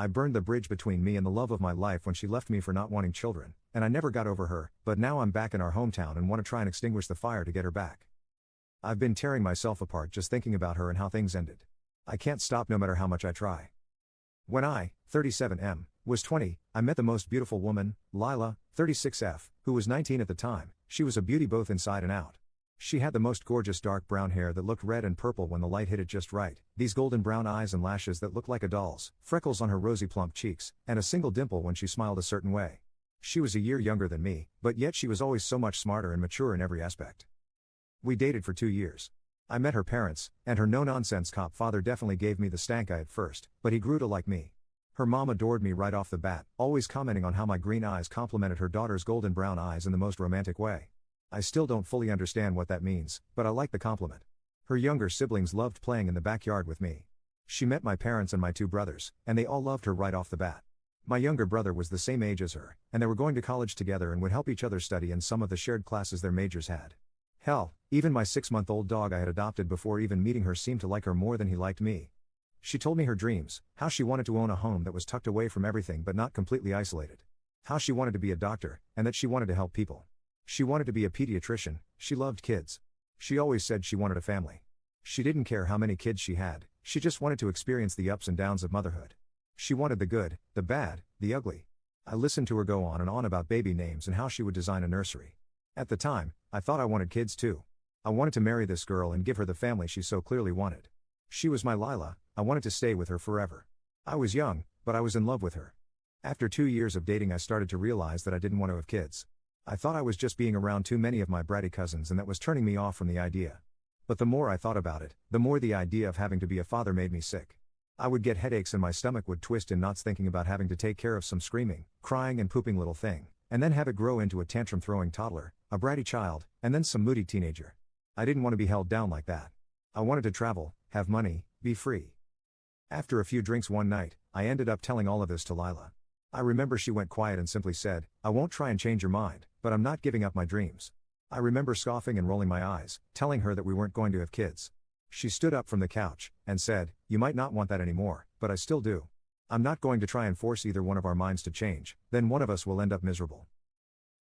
I burned the bridge between me and the love of my life when she left me for not wanting children, and I never got over her, but now I'm back in our hometown and want to try and extinguish the fire to get her back. I've been tearing myself apart just thinking about her and how things ended. I can't stop no matter how much I try. When I, 37M, was 20, I met the most beautiful woman, Lila, 36F, who was 19 at the time. She was a beauty both inside and out. She had the most gorgeous dark brown hair that looked red and purple when the light hit it just right, these golden brown eyes and lashes that looked like a doll's, freckles on her rosy plump cheeks, and a single dimple when she smiled a certain way. She was a year younger than me, but yet she was always so much smarter and mature in every aspect. We dated for 2 years. I met her parents, and her no-nonsense cop father definitely gave me the stank eye at first, but he grew to like me. Her mom adored me right off the bat, always commenting on how my green eyes complemented her daughter's golden brown eyes in the most romantic way. I still don't fully understand what that means, but I like the compliment. Her younger siblings loved playing in the backyard with me. She met my parents and my 2 brothers, and they all loved her right off the bat. My younger brother was the same age as her, and they were going to college together and would help each other study in some of the shared classes their majors had. Hell, even my 6-month-old dog I had adopted before even meeting her seemed to like her more than he liked me. She told me her dreams, how she wanted to own a home that was tucked away from everything but not completely isolated. How she wanted to be a doctor, and that she wanted to help people. She wanted to be a pediatrician, she loved kids. She always said she wanted a family. She didn't care how many kids she had, she just wanted to experience the ups and downs of motherhood. She wanted the good, the bad, the ugly. I listened to her go on and on about baby names and how she would design a nursery. At the time, I thought I wanted kids too. I wanted to marry this girl and give her the family she so clearly wanted. She was my Lila, I wanted to stay with her forever. I was young, but I was in love with her. After 2 years of dating I started to realize that I didn't want to have kids. I thought I was just being around too many of my bratty cousins and that was turning me off from the idea. But the more I thought about it, the more the idea of having to be a father made me sick. I would get headaches and my stomach would twist in knots thinking about having to take care of some screaming, crying and pooping little thing, and then have it grow into a tantrum-throwing toddler, a bratty child, and then some moody teenager. I didn't want to be held down like that. I wanted to travel, have money, be free. After a few drinks one night, I ended up telling all of this to Lila. I remember she went quiet and simply said, "I won't try and change your mind, but I'm not giving up my dreams." I remember scoffing and rolling my eyes, telling her that we weren't going to have kids. She stood up from the couch, and said, "You might not want that anymore, but I still do. I'm not going to try and force either one of our minds to change, then one of us will end up miserable."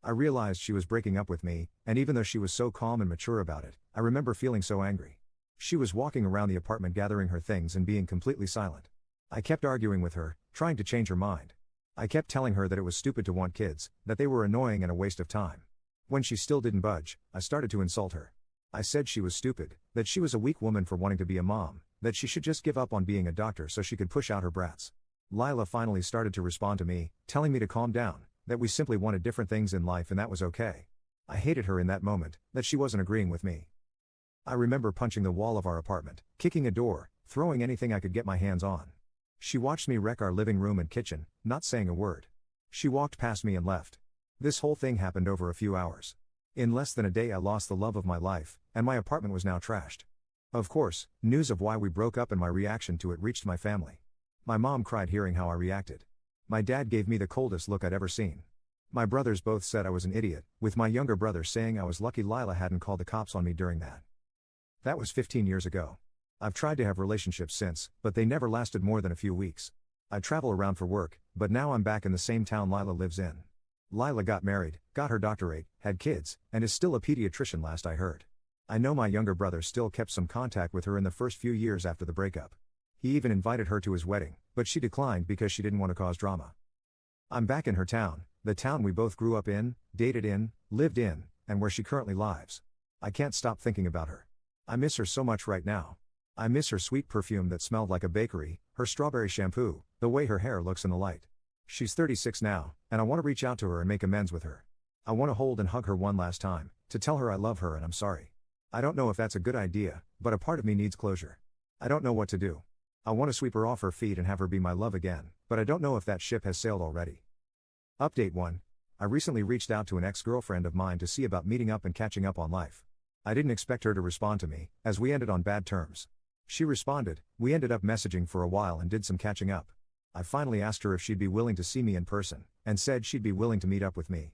I realized she was breaking up with me, and even though she was so calm and mature about it, I remember feeling so angry. She was walking around the apartment gathering her things and being completely silent. I kept arguing with her, trying to change her mind. I kept telling her that it was stupid to want kids, that they were annoying and a waste of time. When she still didn't budge, I started to insult her. I said she was stupid, that she was a weak woman for wanting to be a mom, that she should just give up on being a doctor so she could push out her brats. Lila finally started to respond to me, telling me to calm down, that we simply wanted different things in life and that was okay. I hated her in that moment, that she wasn't agreeing with me. I remember punching the wall of our apartment, kicking a door, throwing anything I could get my hands on. She watched me wreck our living room and kitchen, not saying a word. She walked past me and left. This whole thing happened over a few hours. In less than a day I lost the love of my life, and my apartment was now trashed. Of course, news of why we broke up and my reaction to it reached my family. My mom cried hearing how I reacted. My dad gave me the coldest look I'd ever seen. My brothers both said I was an idiot, with my younger brother saying I was lucky Lila hadn't called the cops on me during that. That was 15 years ago. I've tried to have relationships since, but they never lasted more than a few weeks. I travel around for work, but now I'm back in the same town Lila lives in. Lila got married, got her doctorate, had kids, and is still a pediatrician last I heard. I know my younger brother still kept some contact with her in the first few years after the breakup. He even invited her to his wedding, but she declined because she didn't want to cause drama. I'm back in her town, the town we both grew up in, dated in, lived in, and where she currently lives. I can't stop thinking about her. I miss her so much right now. I miss her sweet perfume that smelled like a bakery, her strawberry shampoo, the way her hair looks in the light. She's 36 now, and I want to reach out to her and make amends with her. I want to hold and hug her one last time, to tell her I love her and I'm sorry. I don't know if that's a good idea, but a part of me needs closure. I don't know what to do. I want to sweep her off her feet and have her be my love again, but I don't know if that ship has sailed already. Update 1. I recently reached out to an ex-girlfriend of mine to see about meeting up and catching up on life. I didn't expect her to respond to me, as we ended on bad terms. She responded, we ended up messaging for a while and did some catching up. I finally asked her if she'd be willing to see me in person, and said she'd be willing to meet up with me.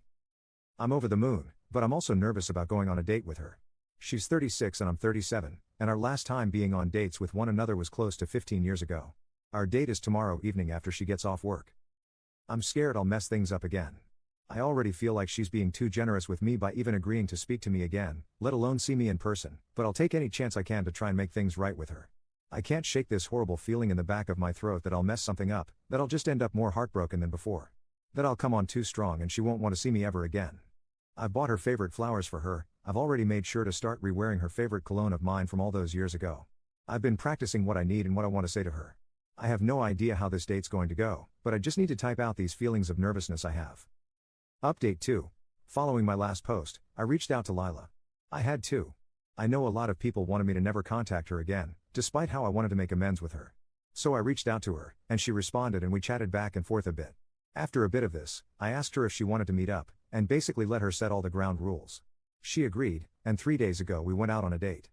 I'm over the moon, but I'm also nervous about going on a date with her. She's 36 and I'm 37, and our last time being on dates with one another was close to 15 years ago. Our date is tomorrow evening after she gets off work. I'm scared I'll mess things up again. I already feel like she's being too generous with me by even agreeing to speak to me again, let alone see me in person, but I'll take any chance I can to try and make things right with her. I can't shake this horrible feeling in the back of my throat that I'll mess something up, that I'll just end up more heartbroken than before. That I'll come on too strong and she won't want to see me ever again. I've bought her favorite flowers for her, I've already made sure to start re-wearing her favorite cologne of mine from all those years ago. I've been practicing what I need and what I want to say to her. I have no idea how this date's going to go, but I just need to type out these feelings of nervousness I have. Update 2. Following my last post, I reached out to Lila. I had to. I know a lot of people wanted me to never contact her again, despite how I wanted to make amends with her. So I reached out to her, and she responded and we chatted back and forth a bit. After a bit of this, I asked her if she wanted to meet up, and basically let her set all the ground rules. She agreed, and 3 days ago we went out on a date.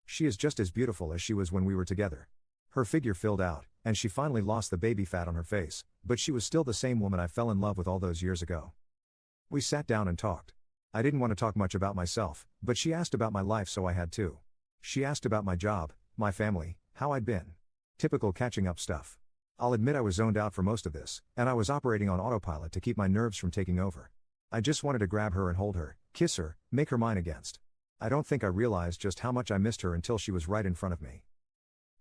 She is just as beautiful as she was when we were together. Her figure filled out, and she finally lost the baby fat on her face, but she was still the same woman I fell in love with all those years ago. We sat down and talked. I didn't want to talk much about myself, but she asked about my life so I had to. She asked about my job, my family, how I'd been. Typical catching up stuff. I'll admit I was zoned out for most of this, and I was operating on autopilot to keep my nerves from taking over. I just wanted to grab her and hold her, kiss her, make her mine against. I don't think I realized just how much I missed her until she was right in front of me.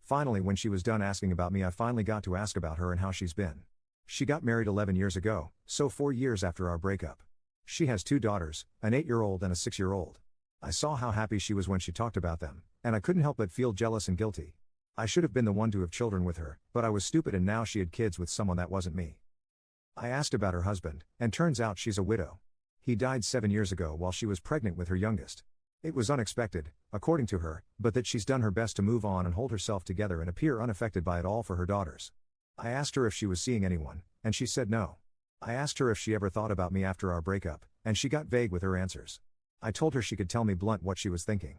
Finally, when she was done asking about me, I finally got to ask about her and how she's been. She got married 11 years ago, so 4 years after our breakup. She has 2 daughters, an 8-year-old and a 6-year-old. I saw how happy she was when she talked about them, and I couldn't help but feel jealous and guilty. I should have been the one to have children with her, but I was stupid and now she had kids with someone that wasn't me. I asked about her husband, and turns out she's a widow. He died 7 years ago while she was pregnant with her youngest. It was unexpected, according to her, but that she's done her best to move on and hold herself together and appear unaffected by it all for her daughters. I asked her if she was seeing anyone, and she said no. I asked her if she ever thought about me after our breakup, and she got vague with her answers. I told her she could tell me blunt what she was thinking.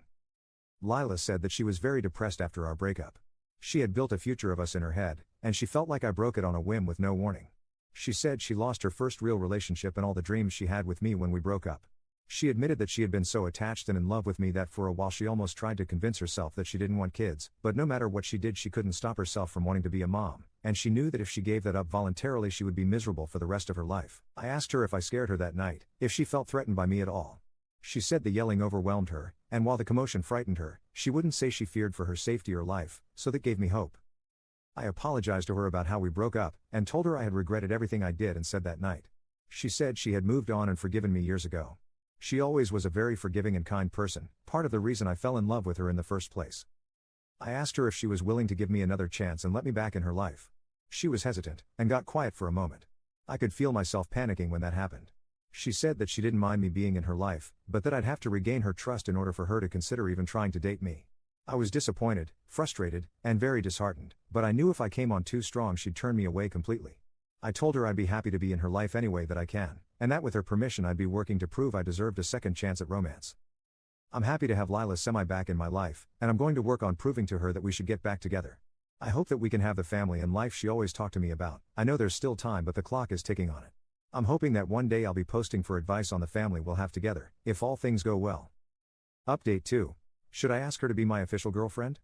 Lila said that she was very depressed after our breakup. She had built a future of us in her head, and she felt like I broke it on a whim with no warning. She said she lost her first real relationship and all the dreams she had with me when we broke up. She admitted that she had been so attached and in love with me that for a while she almost tried to convince herself that she didn't want kids, but no matter what she did she couldn't stop herself from wanting to be a mom, and she knew that if she gave that up voluntarily she would be miserable for the rest of her life. I asked her if I scared her that night, if she felt threatened by me at all. She said the yelling overwhelmed her, and while the commotion frightened her, she wouldn't say she feared for her safety or life, so that gave me hope. I apologized to her about how we broke up, and told her I had regretted everything I did and said that night. She said she had moved on and forgiven me years ago. She always was a very forgiving and kind person, part of the reason I fell in love with her in the first place. I asked her if she was willing to give me another chance and let me back in her life. She was hesitant, and got quiet for a moment. I could feel myself panicking when that happened. She said that she didn't mind me being in her life, but that I'd have to regain her trust in order for her to consider even trying to date me. I was disappointed, frustrated, and very disheartened, but I knew if I came on too strong she'd turn me away completely. I told her I'd be happy to be in her life any way that I can, and that with her permission I'd be working to prove I deserved a second chance at romance. I'm happy to have Lila semi back in my life, and I'm going to work on proving to her that we should get back together. I hope that we can have the family and life she always talked to me about. I know there's still time, but the clock is ticking on it. I'm hoping that one day I'll be posting for advice on the family we'll have together, if all things go well. Update 2. Should I ask her to be my official girlfriend?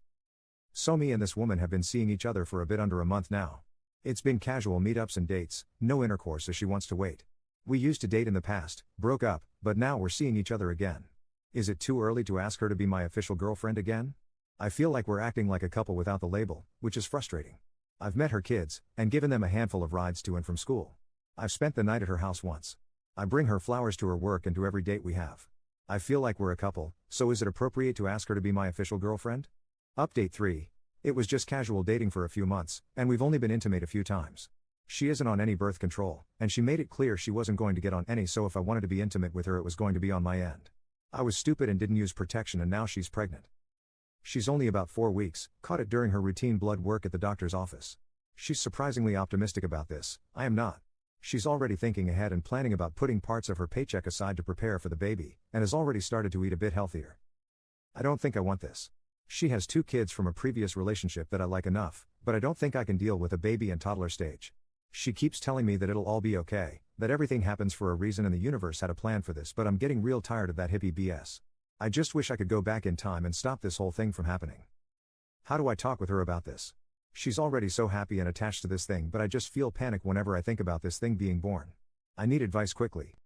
So me and this woman have been seeing each other for a bit under a month now. It's been casual meetups and dates, no intercourse as she wants to wait. We used to date in the past, broke up, but now we're seeing each other again. Is it too early to ask her to be my official girlfriend again? I feel like we're acting like a couple without the label, which is frustrating. I've met her kids, and given them a handful of rides to and from school. I've spent the night at her house once. I bring her flowers to her work and to every date we have. I feel like we're a couple, so is it appropriate to ask her to be my official girlfriend? Update 3. It was just casual dating for a few months, and we've only been intimate a few times. She isn't on any birth control, and she made it clear she wasn't going to get on any, so if I wanted to be intimate with her it was going to be on my end. I was stupid and didn't use protection, and now she's pregnant. She's only about 4 weeks, caught it during her routine blood work at the doctor's office. She's surprisingly optimistic about this, I am not. She's already thinking ahead and planning about putting parts of her paycheck aside to prepare for the baby, and has already started to eat a bit healthier. I don't think I want this. She has 2 kids from a previous relationship that I like enough, but I don't think I can deal with a baby and toddler stage. She keeps telling me that it'll all be okay, that everything happens for a reason and the universe had a plan for this, but I'm getting real tired of that hippie BS. I just wish I could go back in time and stop this whole thing from happening. How do I talk with her about this? She's already so happy and attached to this thing, but I just feel panic whenever I think about this thing being born. I need advice quickly.